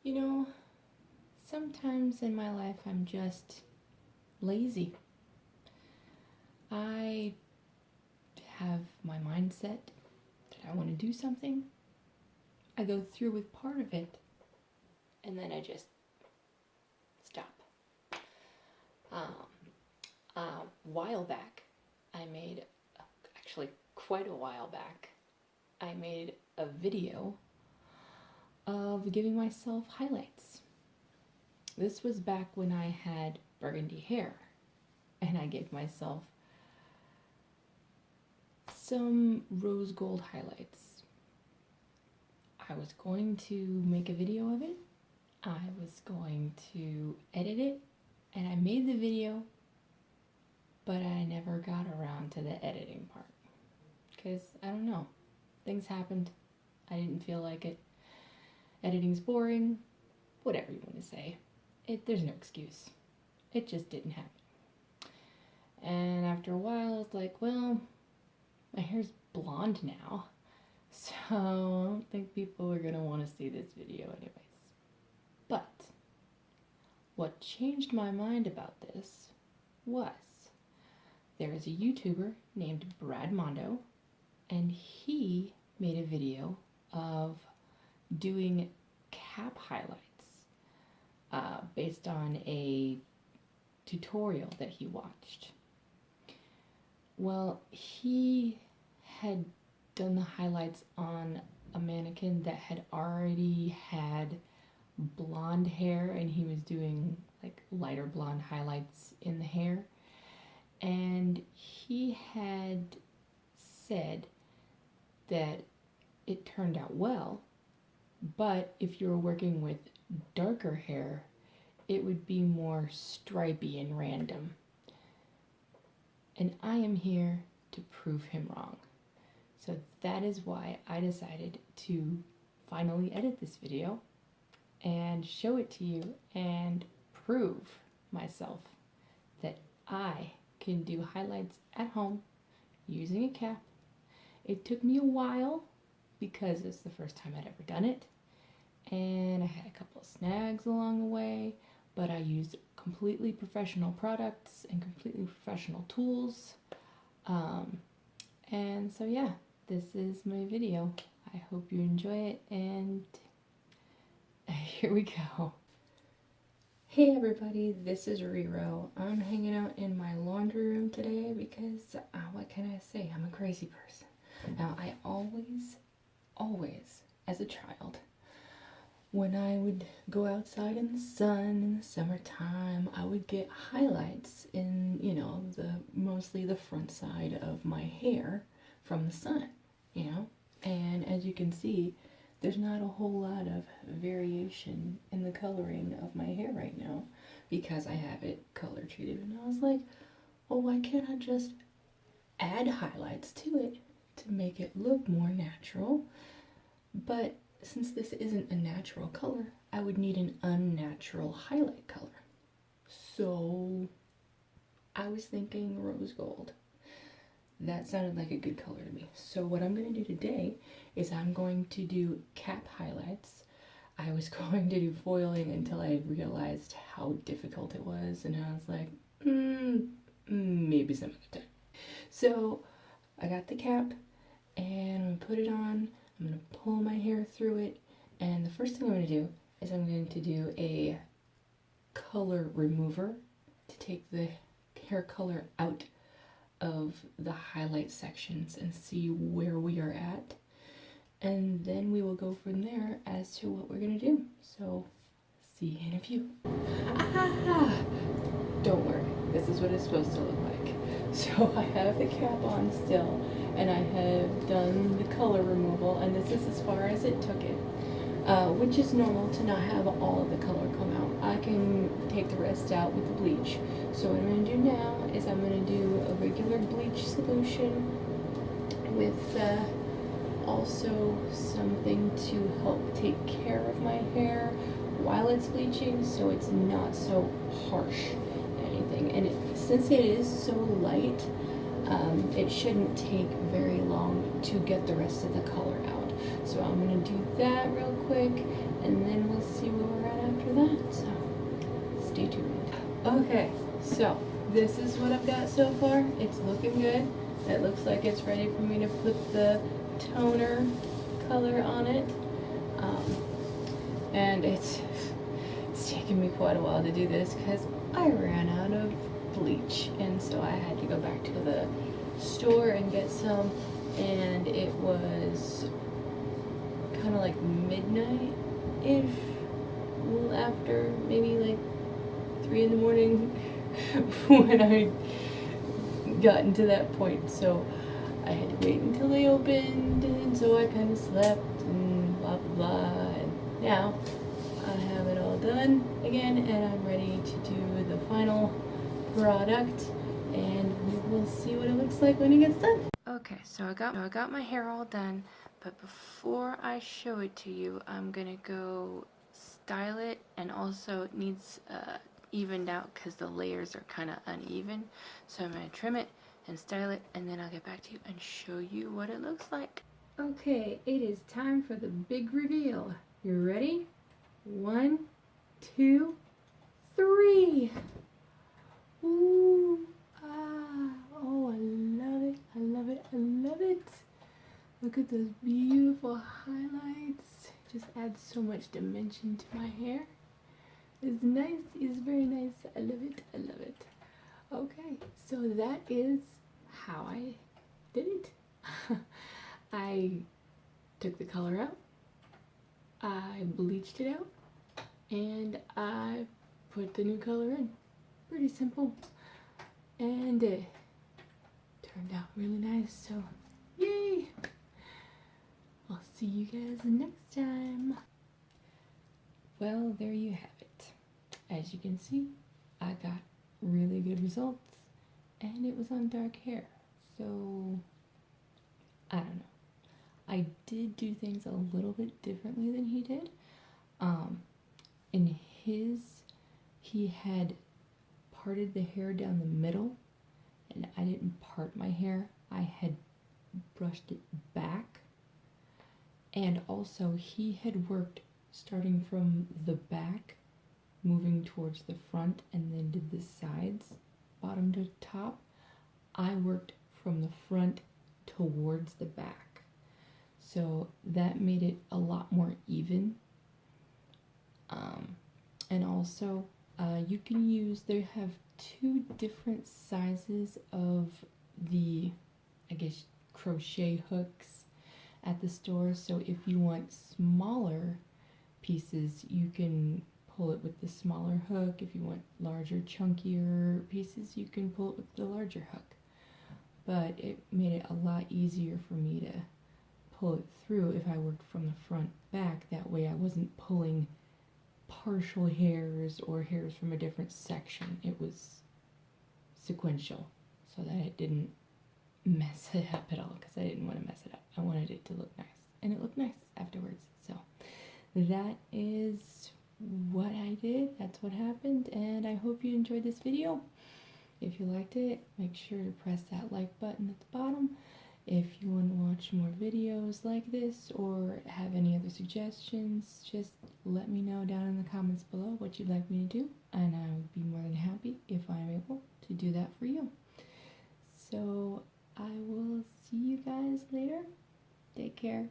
You know, sometimes in my life I'm just lazy. I have my mindset that I want to do something. I go through with part of it, and then I just stop. A while back, actually quite a while back, I made a video of giving myself highlights. This was back when I had burgundy hair, and I gave myself some rose gold highlights. I was going to make a video of it. I was going to edit it, and I made the video, but I never got around to the editing part. Because, I don't know, things happened. I didn't feel like it. Editing's boring, whatever you want to say. There's no excuse. It just didn't happen. And after a while, I was like, well, my hair's blonde now, so I don't think people are going to want to see this video anyways. But what changed my mind about this was there is a YouTuber named Brad Mondo, and he made a video of doing cap highlights based on a tutorial that he watched. Well, he had done the highlights on a mannequin that had already had blonde hair, and he was doing like lighter blonde highlights in the hair. And he had said that it turned out well, but if you were working with darker hair, it would be more stripy and random. And I am here to prove him wrong. So that is why I decided to finally edit this video and show it to you and prove myself that I can do highlights at home using a cap. It took me a while because it's the first time I'd ever done it, and I had a couple of snags along the way, but I used completely professional products and completely professional tools. And so yeah, this is my video. I hope you enjoy it, and here we go. Hey everybody, this is Rero. I'm hanging out in my laundry room today because, what can I say, I'm a crazy person. Now, I always, as a child, when I would go outside in the sun in the summertime, I would get highlights in, mostly the front side of my hair from the sun, and as you can see, there's not a whole lot of variation in the coloring of my hair right now because I have it color treated. And I was like, well, why can't I just add highlights to it to make it look more natural? But since this isn't a natural color, I would need an unnatural highlight color. So I was thinking rose gold. That sounded like a good color to me. So what I'm going to do today is I'm going to do cap highlights. I was going to do foiling until I realized how difficult it was, and I was like, maybe some other time. So I got the cap, and I'm going to put it on. I'm going to pull my hair through it, and the first thing I'm going to do is I'm going to do a color remover to take the hair color out of the highlight sections and see where we are at, and then we will go from there as to what we're gonna do. So see you in a few. Don't worry, this is what it's supposed to look like. So I have the cap on still, and I have done the color removal, and this is as far as it took it, which is normal to not have all of the color come out. I can take the rest out with the bleach. So what I'm going to do now is I'm going to do a regular bleach solution with also something to help take care of my hair while it's bleaching, so it's not so harsh anything. And since it is so light, it shouldn't take very long to get the rest of the color out. So I'm going to do that real quick, and then we'll see where we're stay tuned. Okay, so this is what I've got so far. It's looking good. It looks like it's ready for me to put the toner color on it. And it's taken me quite a while to do this because I ran out of bleach, and so I had to go back to the store and get some, and it was kind of like midnight-ish, after maybe like 3 in the morning when I gotten to that point, so I had to wait until they opened, and so I kind of slept and blah blah blah, and now I have it all done again, and I'm ready to do the final product, and we will see what it looks like when it gets done. Okay, so I got my hair all done, but before I show it to you, I'm gonna go style it, and also it needs evened out because the layers are kind of uneven, so I'm gonna trim it and style it, and then I'll get back to you and show you what it looks like. Okay, it is time for the big reveal. You ready? 1, 2, 3. Ooh, ah, oh, I love it, I love it, I love it. Look at those beautiful highlights. Just adds so much dimension to my hair. It's nice, it's very nice. I love it, I love it. Okay, so that is how I did it. I took the color out, I bleached it out, and I put the new color in. Pretty simple, and it turned out really nice, so yay! I'll see you guys next time. Well, there you have it. As you can see, I got really good results, and it was on dark hair, so I don't know. I did do things a little bit differently than he did. In his, he had parted the hair down the middle, and I didn't part my hair. I had brushed it back, and also he had worked starting from the back, moving towards the front, and then did the sides, bottom to top. I worked from the front towards the back, so that made it a lot more even. And also you can use, they have 2 different sizes of the, I guess, crochet hooks at the store. So if you want smaller pieces, you can pull it with the smaller hook. If you want larger, chunkier pieces, you can pull it with the larger hook. But it made it a lot easier for me to pull it through if I worked from the front back. That way I wasn't pulling partial hairs or hairs from a different section. It was sequential, so that it didn't mess it up at all, because I didn't want to mess it up. I wanted it to look nice, and it looked nice afterwards. So that is what I did. That's what happened, and I hope you enjoyed this video. If you liked it, make sure to press that like button at the bottom. If you want to watch more videos like this or have any other suggestions, just let me know down in the comments below what you'd like me to do, and I would be more than happy if I'm able to do that for you. So I will see you guys later. Take care.